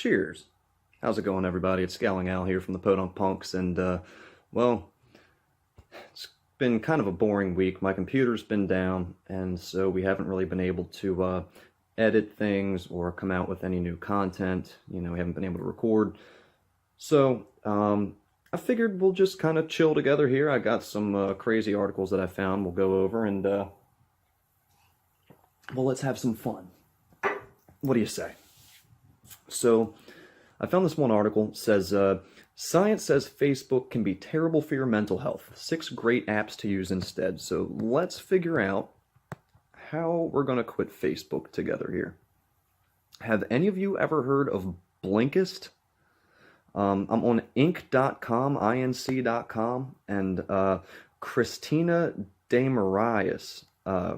Cheers. How's it going, everybody? It's ScowlingAl here from the Podunk Punks, and, well, it's been kind of a boring week. My computer's been down, and so we haven't really been able to, edit things or come out with any new content. You know, we haven't been able to record. So, I figured we'll just kind of chill together here. I got some, crazy articles that I found we'll go over, and, well, let's have some fun. What do you say? So, I found this one article. It says, science says Facebook can be terrible for your mental health. 6 great apps to use instead. So let's figure out how we're going to quit Facebook together here. Have any of you ever heard of Blinkist? I'm on inc.com, inc.com, and Christina Desmarais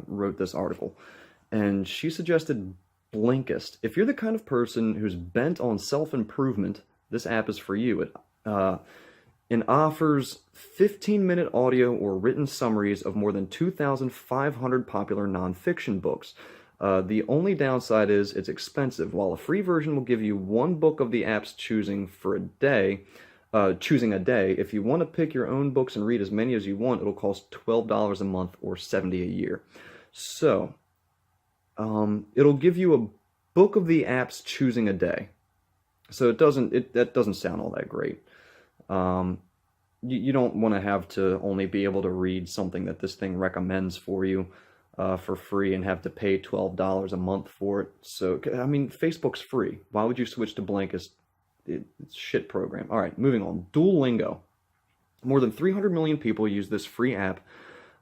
wrote this article. And she suggested Blinkist. If you're the kind of person who's bent on self-improvement, this app is for you. It offers 15-minute audio or written summaries of more than 2,500 popular nonfiction books. The only downside is it's expensive. While a free version will give you 1 book of the app's choosing a day, if you want to pick your own books and read as many as you want, it'll cost $12 a month or $70 a year. So, it'll give you a book of the app's choosing a day. So that doesn't sound all that great. You don't want to have to only be able to read something that this thing recommends for you for free and have to pay $12 a month for it. So, I mean, Facebook's free. Why would you switch to Blinkist? It's a shit program. All right, moving on. Duolingo. More than 300 million people use this free app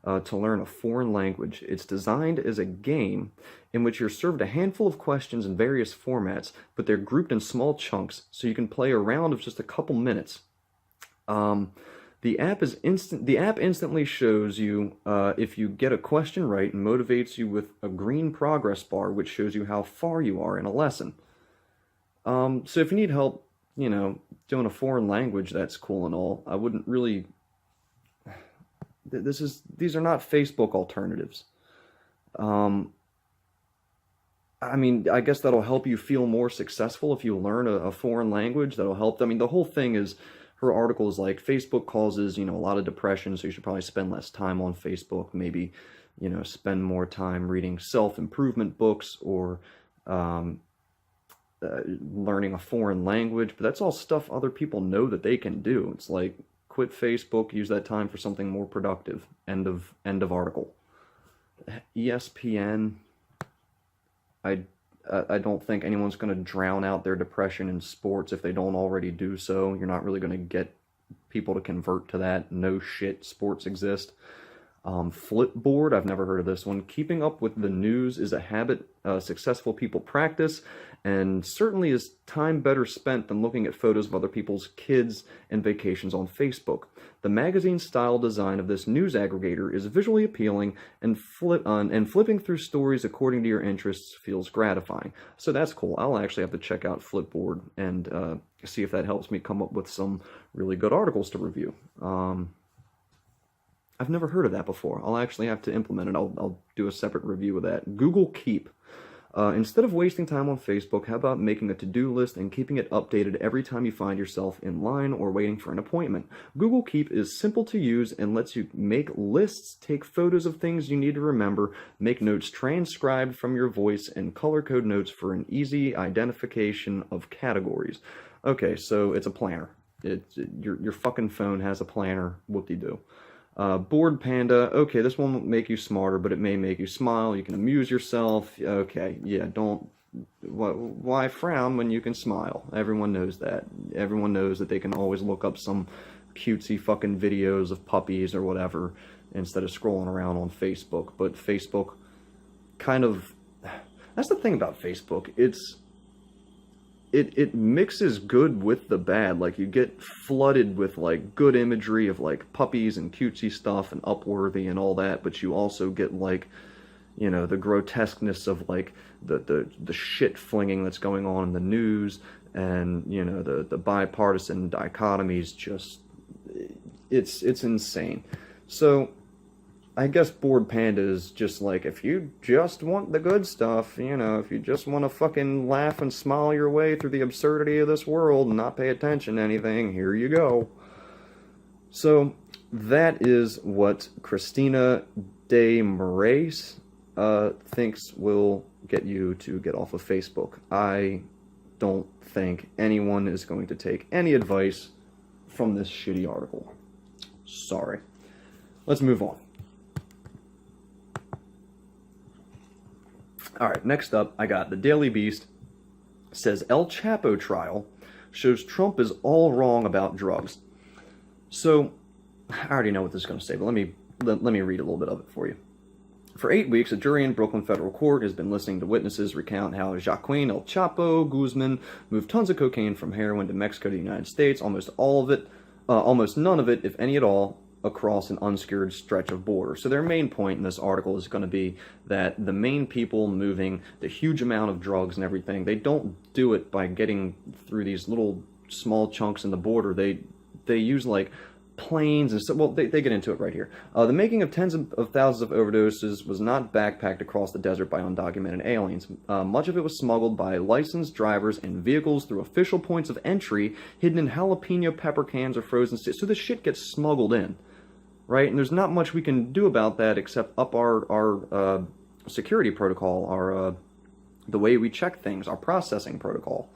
to learn a foreign language. It's designed as a game in which you're served a handful of questions in various formats, but they're grouped in small chunks, so you can play a round of just a couple minutes. The app instantly shows you if you get a question right and motivates you with a green progress bar, which shows you how far you are in a lesson. So if you need help, you know, doing a foreign language, that's cool and all. I wouldn't really... These are not Facebook alternatives. I mean, I guess that'll help you feel more successful if you learn a foreign language. That'll help. I mean, the whole thing is, her article is like, Facebook causes, you know, a lot of depression, so you should probably spend less time on Facebook. Maybe, you know, spend more time reading self-improvement books or learning a foreign language. But that's all stuff other people know that they can do. It's like, quit Facebook, use that time for something more productive. End of article. ESPN. I don't think anyone's going to drown out their depression in sports if they don't already do so. You're not really going to get people to convert to that. No shit, sports exist. Flipboard, I've never heard of this one. Keeping up with the news is a habit successful people practice, and certainly is time better spent than looking at photos of other people's kids and vacations on Facebook. The magazine-style design of this news aggregator is visually appealing, and flipping through stories according to your interests feels gratifying. So that's cool. I'll actually have to check out Flipboard and see if that helps me come up with some really good articles to review. I've never heard of that before. I'll actually have to implement it. I'll do a separate review of that. Google Keep. Instead of wasting time on Facebook, how about making a to-do list and keeping it updated every time you find yourself in line or waiting for an appointment? Google Keep is simple to use and lets you make lists, take photos of things you need to remember, make notes transcribed from your voice, and color code notes for an easy identification of categories. Okay, so it's a planner. Your fucking phone has a planner. Whoop-de-doo. Board Panda, okay, this won't make you smarter, but it may make you smile. You can amuse yourself. Okay, yeah, why frown when you can smile? Everyone knows that. Everyone knows that they can always look up some cutesy fucking videos of puppies or whatever instead of scrolling around on Facebook. But Facebook kind of... That's the thing about Facebook. It mixes good with the bad. Like, you get flooded with, like, good imagery of, like, puppies and cutesy stuff and Upworthy and all that, but you also get, like, you know, the grotesqueness of, like, the shit flinging that's going on in the news, and, you know, the bipartisan dichotomies. Just, it's insane. So, I guess Bored Panda is just like, if you just want the good stuff, you know, if you just want to fucking laugh and smile your way through the absurdity of this world and not pay attention to anything, here you go. So, that is what Christina de Moraes thinks will get you to get off of Facebook. I don't think anyone is going to take any advice from this shitty article. Sorry. Let's move on. Alright, next up, I got the Daily Beast. Says El Chapo trial shows Trump is all wrong about drugs. So, I already know what this is going to say, but let me read a little bit of it for you. For 8 weeks, a jury in Brooklyn federal court has been listening to witnesses recount how Joaquin El Chapo Guzman moved tons of cocaine from heroin to Mexico to the United States, almost none of it, if any at all, across an unsecured stretch of border. So their main point in this article is going to be that the main people moving the huge amount of drugs and everything, they don't do it by getting through these little small chunks in the border. They use like planes and stuff. Well, they get into it right here. The making of tens of thousands of overdoses was not backpacked across the desert by undocumented aliens. Much of it was smuggled by licensed drivers in vehicles through official points of entry hidden in jalapeno pepper cans or frozen sticks. So the shit gets smuggled in, right? And there's not much we can do about that except up our security protocol, the way we check things, our processing protocol.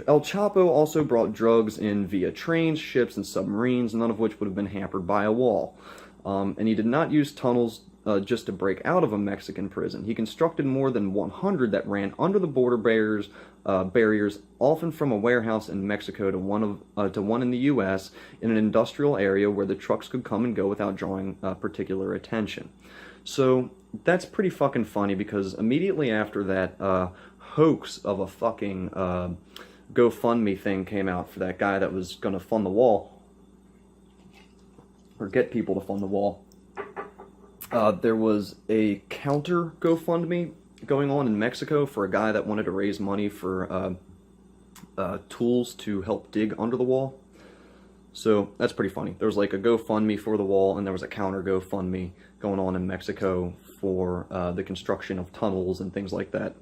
El Chapo also brought drugs in via trains, ships, and submarines, none of which would have been hampered by a wall. And he did not use tunnels just to break out of a Mexican prison. He constructed more than 100 that ran under the border barriers, often from a warehouse in Mexico to one in the U.S. in an industrial area where the trucks could come and go without drawing particular attention. So that's pretty fucking funny, because immediately after that hoax of a fucking GoFundMe thing came out for that guy that was going to fund the wall, or get people to fund the wall, there was a counter GoFundMe going on in Mexico for a guy that wanted to raise money for tools to help dig under the wall. So that's pretty funny. There was like a GoFundMe for the wall, and there was a counter GoFundMe going on in Mexico for the construction of tunnels and things like that.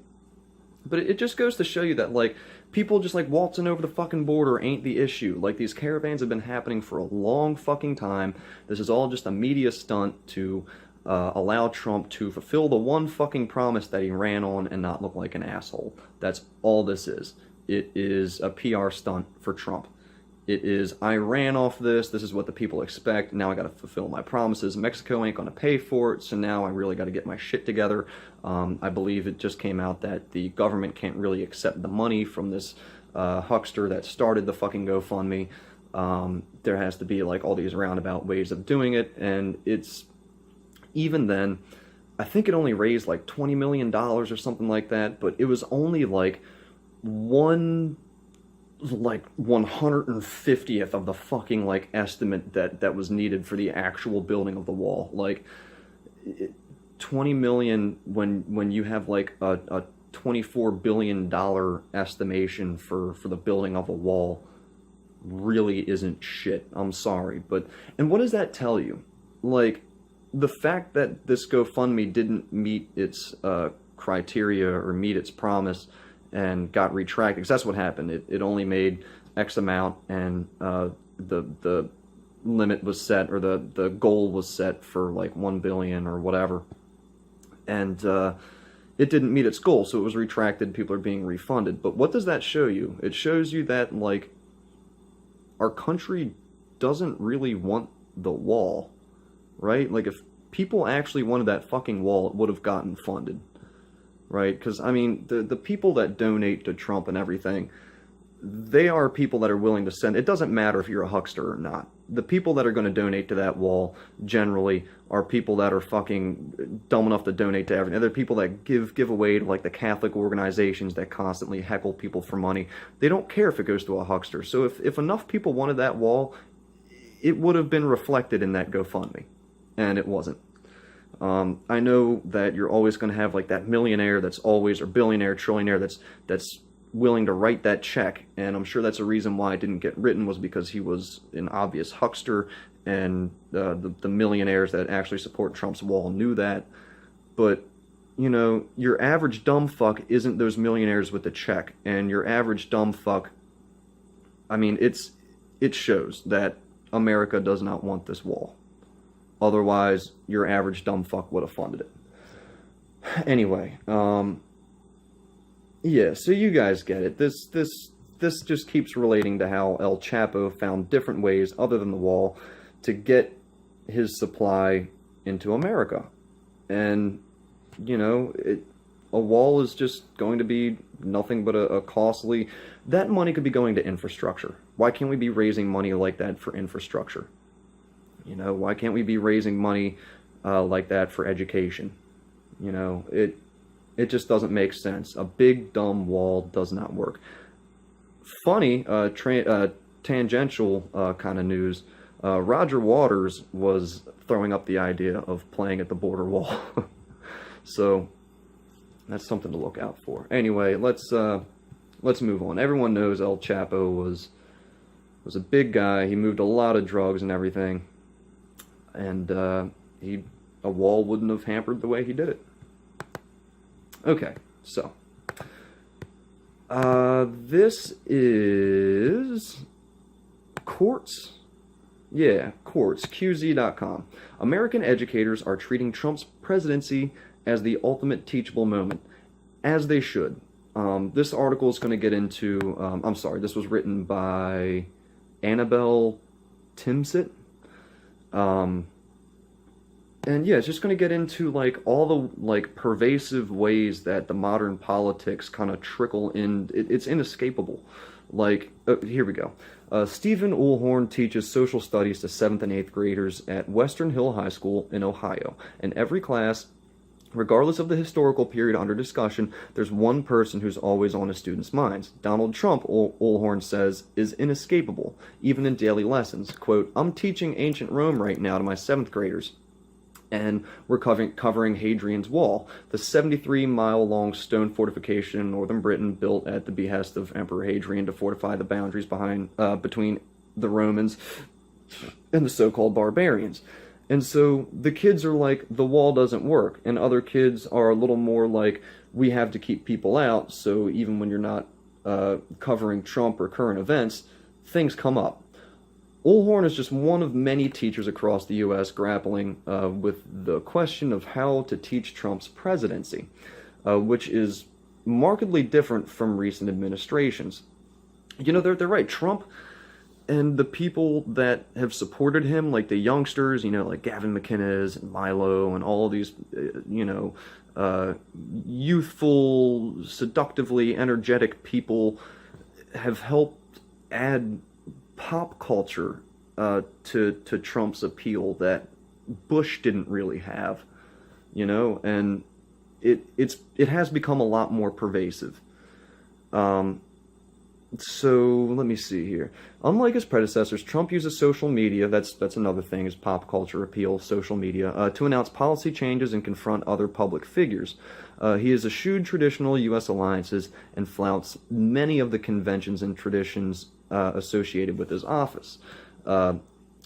But it just goes to show you that, like, people just, like, waltzing over the fucking border ain't the issue. Like, these caravans have been happening for a long fucking time. This is all just a media stunt to allow Trump to fulfill the one fucking promise that he ran on and not look like an asshole. That's all this is. It is a PR stunt for Trump. It is, I ran off this is what the people expect, now I gotta fulfill my promises. Mexico ain't gonna pay for it, so now I really gotta get my shit together. I believe it just came out that the government can't really accept the money from this huckster that started the fucking GoFundMe. There has to be like all these roundabout ways of doing it, and it's, even then, I think it only raised like $20 million or something like that, but it was only like 150th of the fucking like estimate that was needed for the actual building of the wall. Like 20 million when you have like a $24 billion estimation for the building of a wall really isn't shit. I'm sorry, but, and what does that tell you? Like, the fact that this GoFundMe didn't meet its criteria or meet its promise and got retracted, because that's what happened. It only made X amount, and the limit was set, or the goal was set for like 1 billion or whatever, and it didn't meet its goal, so it was retracted. People are being refunded. But what does that show you? It shows you that, like, our country doesn't really want the wall, right? Like, if people actually wanted that fucking wall, it would have gotten funded. Right? Because, I mean, the people that donate to Trump and everything, they are people that are willing to send. It doesn't matter if you're a huckster or not. The people that are going to donate to that wall generally are people that are fucking dumb enough to donate to everything. They're people that give away to, like, the Catholic organizations that constantly heckle people for money. They don't care if it goes to a huckster. So if enough people wanted that wall, it would have been reflected in that GoFundMe. And it wasn't. I know that you're always going to have like that millionaire that's always, or billionaire, trillionaire that's willing to write that check, and I'm sure that's a reason why it didn't get written, was because he was an obvious huckster, and the millionaires that actually support Trump's wall knew that. But, you know, your average dumb fuck isn't those millionaires with the check, and your average dumb fuck, I mean, it shows that America does not want this wall. Otherwise, your average dumb fuck would have funded it. Anyway, yeah, so you guys get it. This just keeps relating to how El Chapo found different ways other than the wall to get his supply into America. And, you know, a wall is just going to be nothing but a costly... That money could be going to infrastructure. Why can't we be raising money like that for infrastructure? You know, why can't we be raising money like that for education? You know, it just doesn't make sense. A big, dumb wall does not work. Funny, tangential kind of news, Roger Waters was throwing up the idea of playing at the border wall. So, that's something to look out for. Anyway, let's move on. Everyone knows El Chapo was a big guy. He moved a lot of drugs and everything. And a wall wouldn't have hampered the way he did it. Okay, so this is Quartz. Yeah, Quartz, QZ.com. American educators are treating Trump's presidency as the ultimate teachable moment, as they should. This article is going to get into, I'm sorry, this was written by Annabelle Timsit. And yeah, it's just going to get into, like, all the, like, pervasive ways that the modern politics kind of trickle in. It's inescapable. Like, here we go. Stephen Ullhorn teaches social studies to 7th and 8th graders at Western Hill High School in Ohio. In every class, regardless of the historical period under discussion, there's one person who's always on a student's minds. Donald Trump, Ullhorn says, is inescapable, even in daily lessons. Quote, "I'm teaching ancient Rome right now to my 7th graders. And we're covering Hadrian's Wall, the 73-mile-long stone fortification in northern Britain built at the behest of Emperor Hadrian to fortify the boundaries between the Romans and the so-called barbarians." And so the kids are like, the wall doesn't work. And other kids are a little more like, we have to keep people out, so even when you're not covering Trump or current events, things come up. Ullhorn is just one of many teachers across the U.S. grappling with the question of how to teach Trump's presidency, which is markedly different from recent administrations. You know, they're right. Trump and the people that have supported him, like the youngsters, you know, like Gavin McInnes and Milo and all of these, you know, youthful, seductively energetic people have helped add pop culture to Trump's appeal that Bush didn't really have, you know, and it has become a lot more pervasive. So let me see here. Unlike his predecessors, Trump uses social media, that's another thing, is pop culture appeal, social media, to announce policy changes and confront other public figures. He has eschewed traditional U.S. alliances and flouts many of the conventions and traditions associated with his office.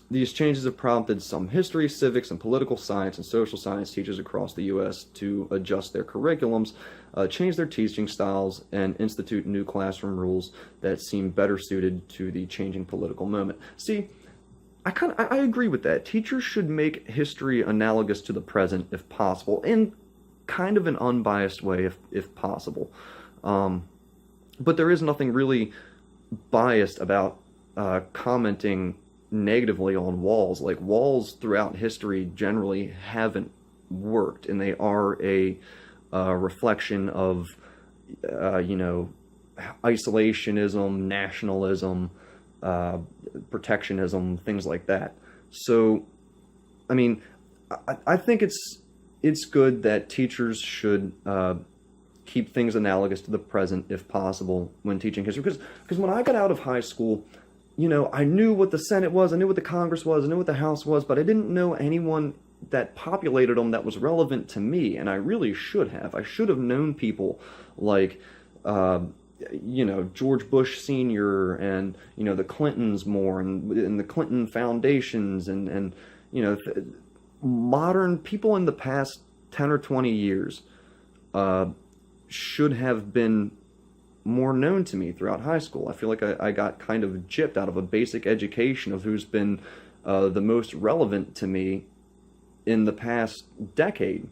These changes have prompted some history, civics, and political science and social science teachers across the U.S. to adjust their curriculums, change their teaching styles, and institute new classroom rules that seem better suited to the changing political moment. See, I agree with that. Teachers should make history analogous to the present if possible, in kind of an unbiased way if possible. But there is nothing really biased about commenting negatively on walls. Like, walls throughout history generally haven't worked, and they are a reflection of you know, isolationism, nationalism, protectionism, things like that. So I mean, I think it's good that teachers should keep things analogous to the present if possible when teaching history, because when I got out of high school, you know, I knew what the Senate was, I knew what the Congress was, I knew what the House was, but I didn't know anyone that populated them that was relevant to me, and I really should have. I should have known people like George Bush Sr. and, the Clintons more, and the Clinton foundations, and modern people in the past 10 or 20 years should have been more known to me throughout high school. I feel like I got kind of gypped out of a basic education of who's been the most relevant to me in the past decade.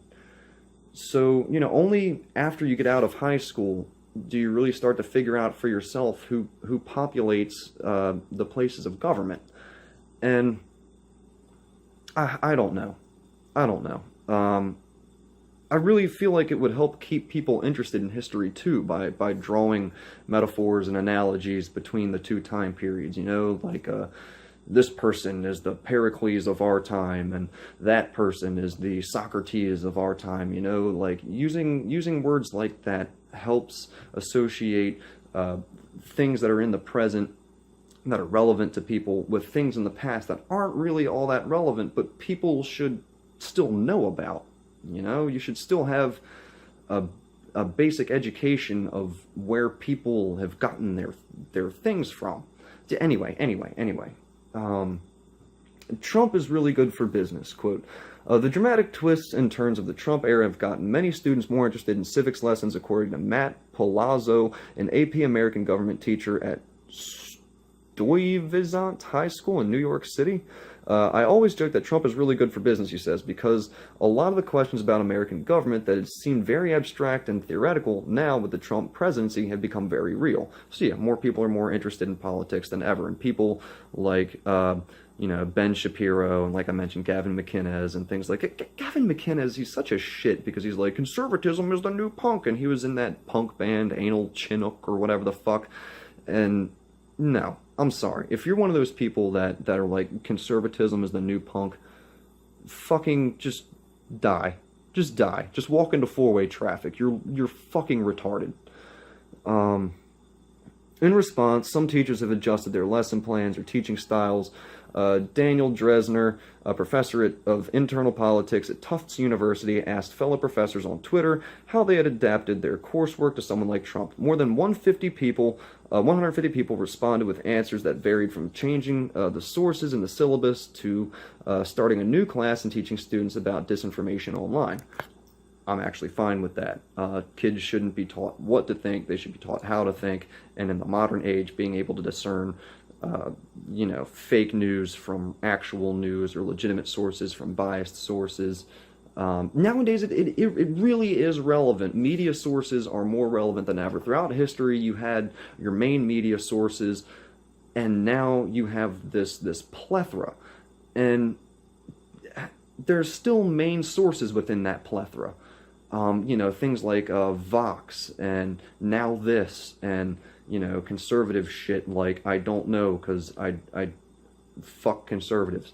So, only after you get out of high school do you really start to figure out for yourself who populates the places of government. And I don't know. I really feel like it would help keep people interested in history too by drawing metaphors and analogies between the two time periods. Like this person is the Pericles of our time, and that person is the Socrates of our time. Like using words like that helps associate things that are in the present that are relevant to people with things in the past that aren't really all that relevant, but people should still know about. You should still have a basic education of where people have gotten their things from. Anyway. Trump is really good for business. Quote, the dramatic twists and turns of the Trump era have gotten many students more interested in civics lessons, according to Matt Palazzo, an AP American government teacher at Stuyvesant High School in New York City. I always joke that Trump is really good for business, he says, because a lot of the questions about American government that had seemed very abstract and theoretical now with the Trump presidency have become very real. So yeah, more people are more interested in politics than ever, and people like Ben Shapiro, and like I mentioned, Gavin McInnes and things like it. Gavin McInnes, he's such a shit because he's like, conservatism is the new punk, and he was in that punk band Anal Chinook or whatever the fuck. And no, I'm sorry. If you're one of those people that are like, conservatism is the new punk, fucking just die. Just die. Just walk into four-way traffic. You're fucking retarded. In response, some teachers have adjusted their lesson plans or teaching styles. Daniel Dresner, a professor of internal politics at Tufts University, asked fellow professors on Twitter how they had adapted their coursework to someone like Trump. More than 150 people responded with answers that varied from changing the sources in the syllabus to starting a new class and teaching students about disinformation online. I'm actually fine with that. Kids shouldn't be taught what to think, they should be taught how to think, and in the modern age, being able to discern fake news from actual news or legitimate sources from biased sources. Nowadays, it really is relevant. Media sources are more relevant than ever. Throughout history, you had your main media sources, and now you have this plethora. And there's still main sources within that plethora. Things like Vox and Now This and conservative shit like I don't know because I fuck conservatives.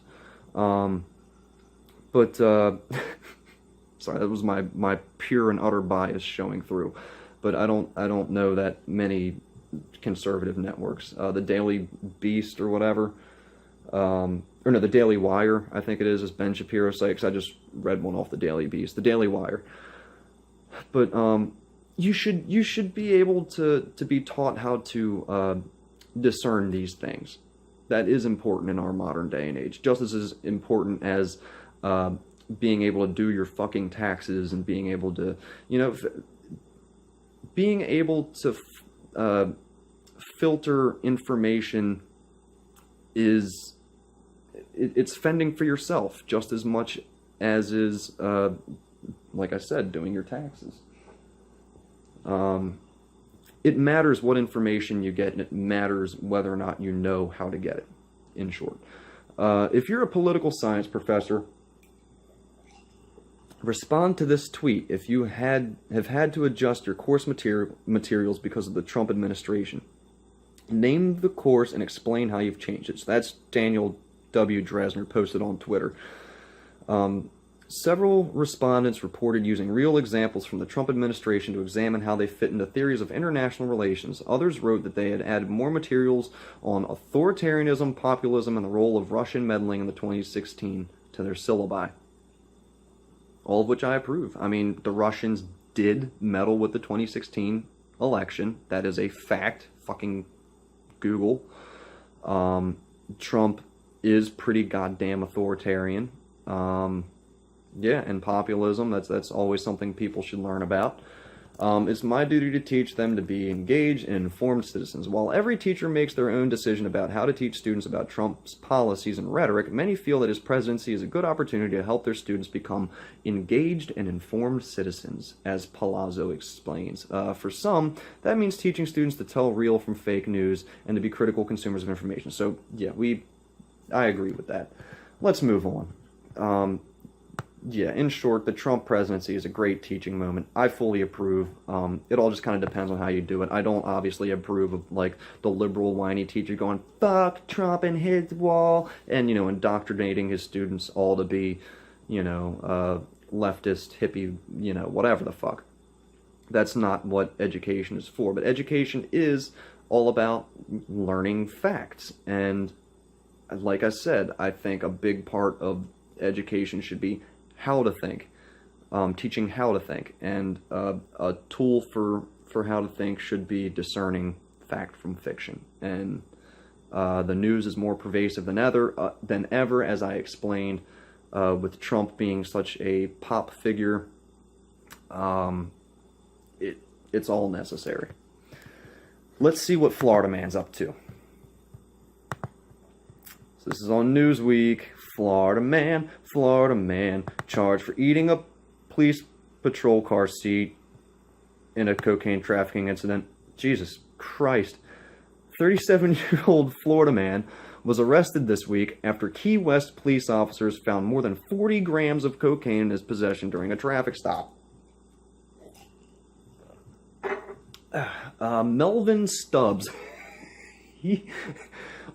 But sorry, that was my pure and utter bias showing through. But I don't know that many conservative networks. The Daily Beast or whatever, or no, the Daily Wire, I think it is Ben Shapiro's site, because I just read one off the Daily Beast, the Daily Wire. But you should be able to be taught how to discern these things. That is important in our modern day and age, just as important as being able to do your fucking taxes and being able to, filter information is, it's fending for yourself just as much as is, like I said, doing your taxes. It matters what information you get, and it matters whether or not you know how to get it, in short. If you're a political science professor, respond to this tweet if you have had to adjust your course materials because of the Trump administration. Name the course and explain how you've changed it. So that's Daniel W. Dresner posted on Twitter. Several respondents reported using real examples from the Trump administration to examine how they fit into theories of international relations. Others wrote that they had added more materials on authoritarianism, populism, and the role of Russian meddling in the 2016 to their syllabi. All of which I approve. I mean, the Russians did meddle with the 2016 election. That is a fact. Fucking Google. Trump is pretty goddamn authoritarian. Yeah, and populism, that's always something people should learn about. It's my duty to teach them to be engaged and informed citizens. While every teacher makes their own decision about how to teach students about Trump's policies and rhetoric, many feel that his presidency is a good opportunity to help their students become engaged and informed citizens, as Palazzo explains. For some, that means teaching students to tell real from fake news and to be critical consumers of information. So, yeah, I agree with that. Let's move on. Yeah, in short, the Trump presidency is a great teaching moment. I fully approve. It all just kind of depends on how you do it. I don't obviously approve of, like, the liberal whiny teacher going, fuck Trump and his wall, and, indoctrinating his students all to be, leftist, hippie, whatever the fuck. That's not what education is for. But education is all about learning facts. And like I said, I think a big part of education should be how to think, teaching how to think, and a tool for how to think should be discerning fact from fiction. And the news is more pervasive than ever, as I explained, with Trump being such a pop figure. It's all necessary. Let's see what Florida man's up to. So this is on Newsweek. Florida man, charged for eating a police patrol car seat in a cocaine trafficking incident. Jesus Christ. 37-year-old Florida man was arrested this week after Key West police officers found more than 40 grams of cocaine in his possession during a traffic stop. Melvin Stubbs.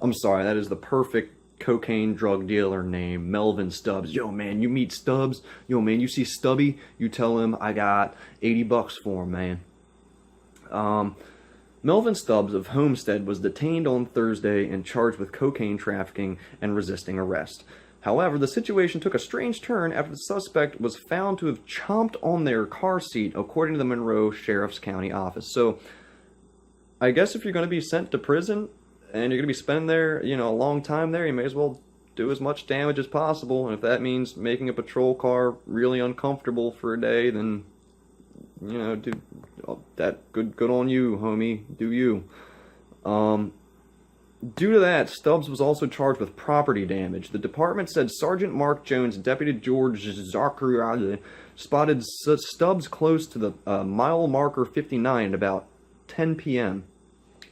I'm sorry, that is the perfect cocaine drug dealer name, Melvin Stubbs. Yo, man, you meet Stubbs. Yo, man, you see Stubby, you tell him I got $80 for him, man. Melvin Stubbs of Homestead was detained on Thursday and charged with cocaine trafficking and resisting arrest. However, the situation took a strange turn after the suspect was found to have chomped on their car seat, according to the Monroe Sheriff's County office. So, I guess if you're going to be sent to prison, and you're going to be spending there, a long time there, you may as well do as much damage as possible. And if that means making a patrol car really uncomfortable for a day, then, do that. Good on you, homie. Do you. Due to that, Stubbs was also charged with property damage. The department said Sergeant Mark Jones and Deputy George Zachariah spotted Stubbs close to the mile marker 59 at about 10 p.m.,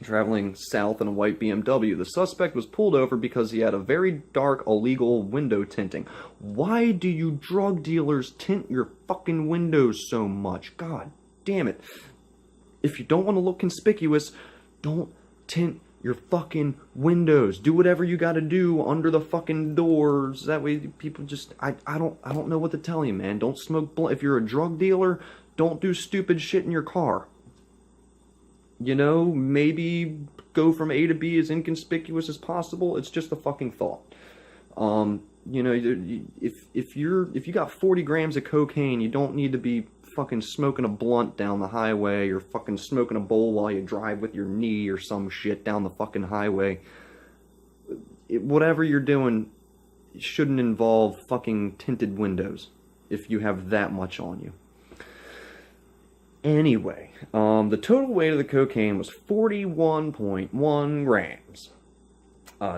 traveling south in a white BMW. The suspect was pulled over because he had a very dark, illegal window tinting. Why do you drug dealers tint your fucking windows so much? God damn it. If you don't want to look conspicuous, don't tint your fucking windows. Do whatever you gotta do under the fucking doors. That way people just... I don't know what to tell you, man. Don't smoke blunt. If you're a drug dealer, don't do stupid shit in your car. Maybe go from A to B as inconspicuous as possible. It's just a fucking thought. If you got 40 grams of cocaine, you don't need to be fucking smoking a blunt down the highway or fucking smoking a bowl while you drive with your knee or some shit down the fucking highway. Whatever you're doing shouldn't involve fucking tinted windows if you have that much on you. Anyway, the total weight of the cocaine was 41.1 grams.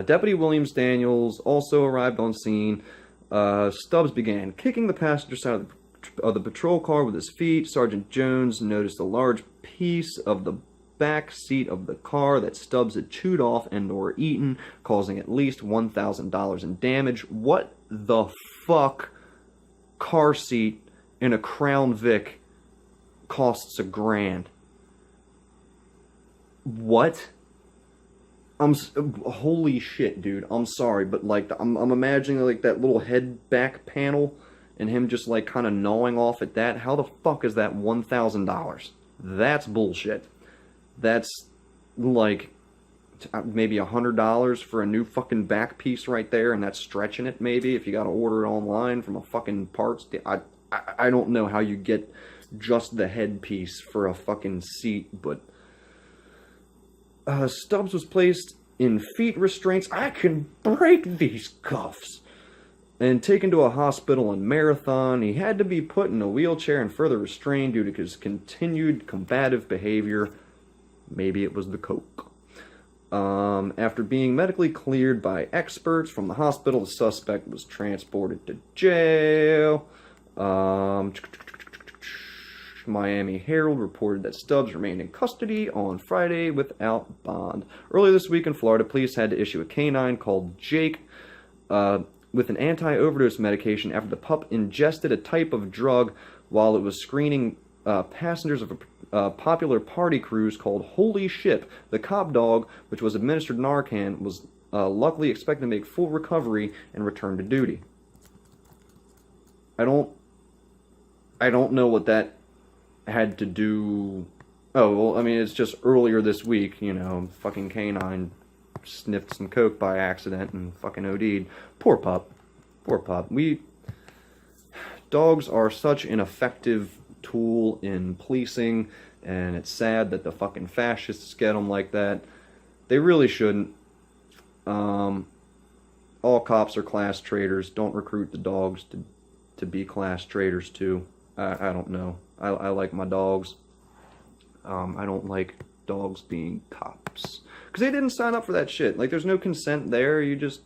Deputy Williams Daniels also arrived on scene. Stubbs began kicking the passenger side of the patrol car with his feet. Sergeant Jones noticed a large piece of the back seat of the car that Stubbs had chewed off and or eaten, causing at least $1,000 in damage. What the fuck car seat in a Crown Vic costs $1,000? What? Holy shit, dude. I'm sorry, but like I'm imagining like that little head back panel and him just like kind of gnawing off at that. How the fuck is that $1,000? That's bullshit. That's like maybe $100 for a new fucking back piece right there, and that's stretching it maybe if you got to order it online from a fucking parts. I don't know how you get just the headpiece for a fucking seat, but Stubbs was placed in feet restraints. I can break these cuffs. And taken to a hospital in Marathon. He had to be put in a wheelchair and further restrained due to his continued combative behavior. Maybe it was the coke. After being medically cleared by experts from the hospital, the suspect was transported to jail. Miami Herald reported that Stubbs remained in custody on Friday without bond. Earlier this week in Florida, police had to issue a canine called Jake with an anti-overdose medication after the pup ingested a type of drug while it was screening passengers of a popular party cruise called Holy Ship. The cop dog, which was administered Narcan, was luckily expected to make full recovery and return to duty. I don't know what that had to do. Oh, well, I mean, it's just earlier this week, you know, fucking canine sniffed some coke by accident and fucking OD'd. Poor pup. Poor pup. Dogs are such an effective tool in policing, and it's sad that the fucking fascists get them like that. They really shouldn't. All cops are class traitors. Don't recruit the dogs to be class traitors too. I don't know. I like my dogs. I don't like dogs being cops. Because they didn't sign up for that shit. Like, there's no consent there. You just,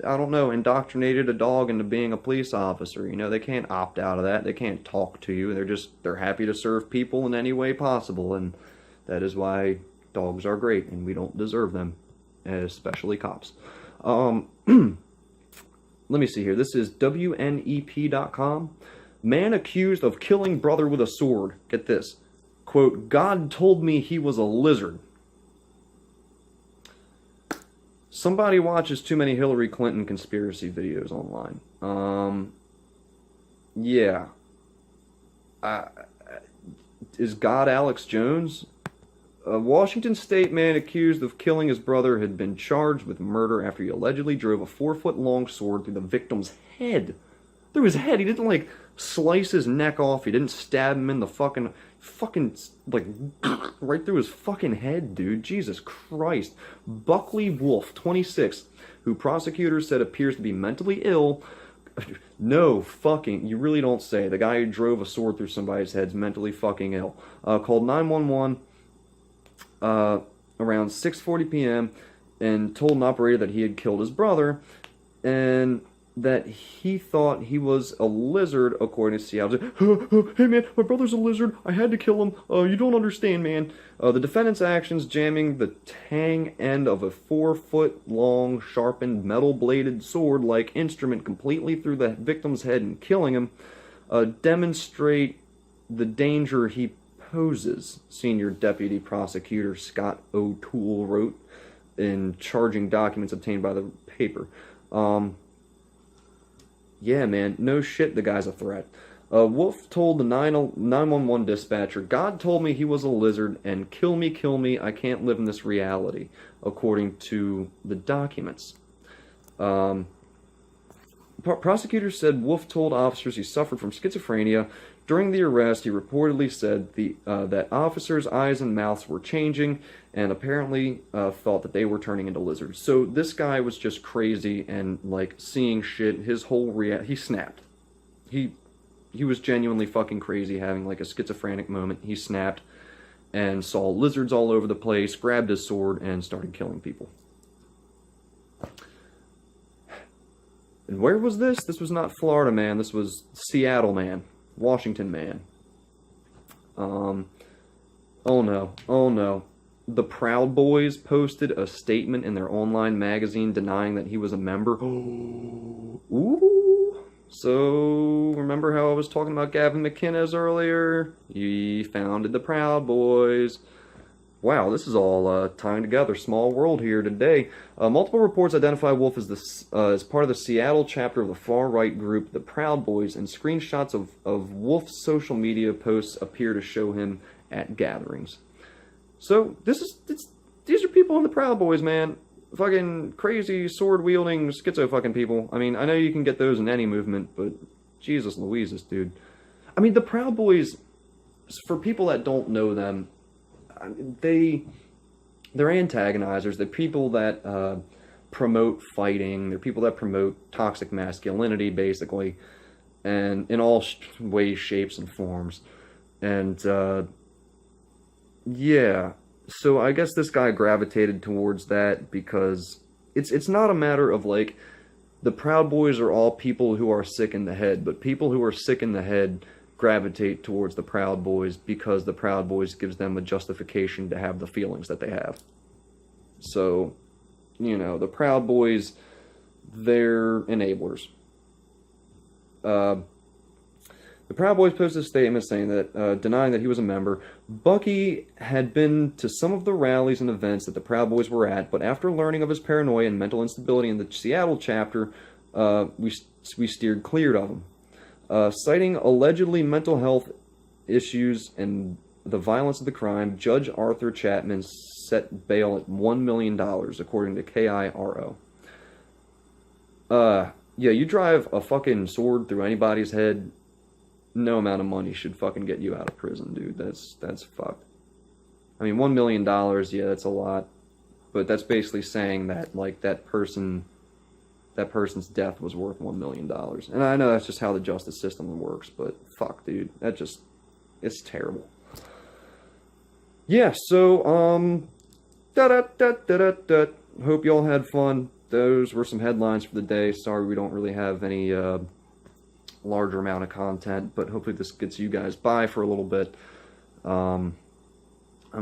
I don't know, indoctrinated a dog into being a police officer. You know, they can't opt out of that. They can't talk to you. They're happy to serve people in any way possible. And that is why dogs are great. And we don't deserve them. Especially cops. Let me see here. This is WNEP.com. Man accused of killing brother with a sword. Get this. Quote, God told me he was a lizard. Somebody watches too many Hillary Clinton conspiracy videos online. Yeah. Is God Alex Jones? A Washington State man accused of killing his brother had been charged with murder after he allegedly drove a 4-foot-long sword through the victim's head. Through his head. He didn't, like, slice his neck off. He didn't stab him in the fucking, like, right through his fucking head, dude. Jesus Christ. Buckley Wolf, 26, who prosecutors said appears to be mentally ill. No fucking, you really don't say. The guy who drove a sword through somebody's head's mentally fucking ill. Called 911 around 6:40 p.m. and told an operator that he had killed his brother and that he thought he was a lizard, according to Seattle. Hey man, my brother's a lizard. I had to kill him. You don't understand, man. The defendant's actions, jamming the tang end of a 4-foot-long, sharpened, metal-bladed sword-like instrument completely through the victim's head and killing him, demonstrate the danger he poses, Senior Deputy Prosecutor Scott O'Toole wrote in charging documents obtained by the paper. Yeah, man, no shit, the guy's a threat. Wolf told the 911 dispatcher, God told me he was a lizard, and kill me, I can't live in this reality, according to the documents. Prosecutors said Wolf told officers he suffered from schizophrenia. During the arrest, he reportedly said that officers' eyes and mouths were changing, and apparently thought that they were turning into lizards. So this guy was just crazy and, like, seeing shit. His whole he snapped. He was genuinely fucking crazy, having, like, a schizophrenic moment. He snapped and saw lizards all over the place, grabbed his sword, and started killing people. And where was this? This was not Florida, man. This was Seattle, man. Washington, man. Oh no. The Proud Boys posted a statement in their online magazine denying that he was a member. Ooh. So, remember how I was talking about Gavin McInnes earlier? He founded the Proud Boys. Wow, this is all tying together. Small world here today. Multiple reports identify Wolf as part of the Seattle chapter of the far-right group, the Proud Boys, and screenshots of Wolf's social media posts appear to show him at gatherings. So, these are people in the Proud Boys, man. Fucking crazy, sword-wielding, schizo-fucking people. I mean, I know you can get those in any movement, but Jesus Louises, dude. I mean, the Proud Boys, for people that don't know them, they're antagonizers. They're people that promote fighting. They're people that promote toxic masculinity, basically, and in all ways, shapes, and forms. And yeah, so I guess this guy gravitated towards that because it's not a matter of like the Proud Boys are all people who are sick in the head, but people who are sick in the head gravitate towards the Proud Boys because the Proud Boys gives them a justification to have the feelings that they have. So, you know, the Proud Boys, they're enablers. The Proud Boys posted a statement saying that, denying that he was a member, Bucky had been to some of the rallies and events that the Proud Boys were at, but after learning of his paranoia and mental instability in the Seattle chapter, we steered clear of him. Citing allegedly mental health issues and the violence of the crime, Judge Arthur Chapman set bail at $1 million, according to KIRO. Yeah, you drive a fucking sword through anybody's head, no amount of money should fucking get you out of prison, dude. That's fucked. I mean, $1 million, yeah, that's a lot. But that's basically saying that, like, that person's death was worth $1 million. And I know that's just how the justice system works, but fuck, dude. It's terrible. Yeah, so, hope y'all had fun. Those were some headlines for the day. Sorry we don't really have any, larger amount of content, but hopefully this gets you guys by for a little bit. I'm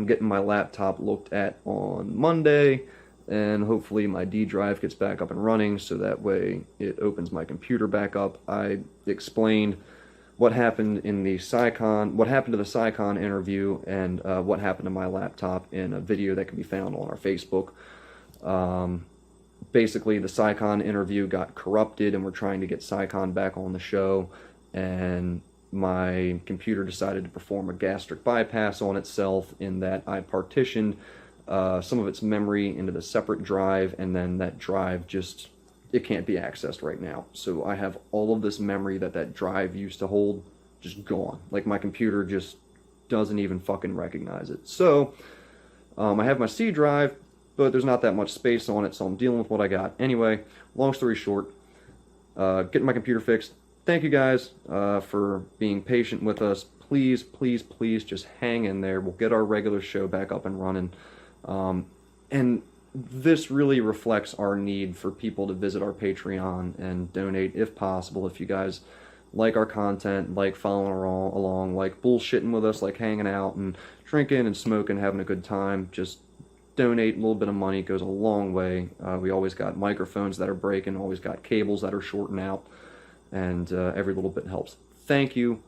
getting my laptop looked at on Monday, and hopefully my D drive gets back up and running, so that way it opens my computer back up. I explained what happened in the what happened to the SciCon interview, and what happened to my laptop in a video that can be found on our Facebook. Basically, the SciCon interview got corrupted, and we're trying to get SciCon back on the show, and my computer decided to perform a gastric bypass on itself in that I partitioned some of its memory into the separate drive, and then that drive it can't be accessed right now. So I have all of this memory that drive used to hold just gone. Like, my computer just doesn't even fucking recognize it. So I have my C drive, but there's not that much space on it, so I'm dealing with what I got. Anyway, long story short, getting my computer fixed. Thank you guys for being patient with us. Please, please, please just hang in there. We'll get our regular show back up and running. And this really reflects our need for people to visit our Patreon and donate if possible. If you guys like our content, like following along, like bullshitting with us, like hanging out and drinking and smoking, having a good time, just donate a little bit of money. It goes a long way. We always got microphones that are breaking, always got cables that are shorting out, and every little bit helps. Thank you.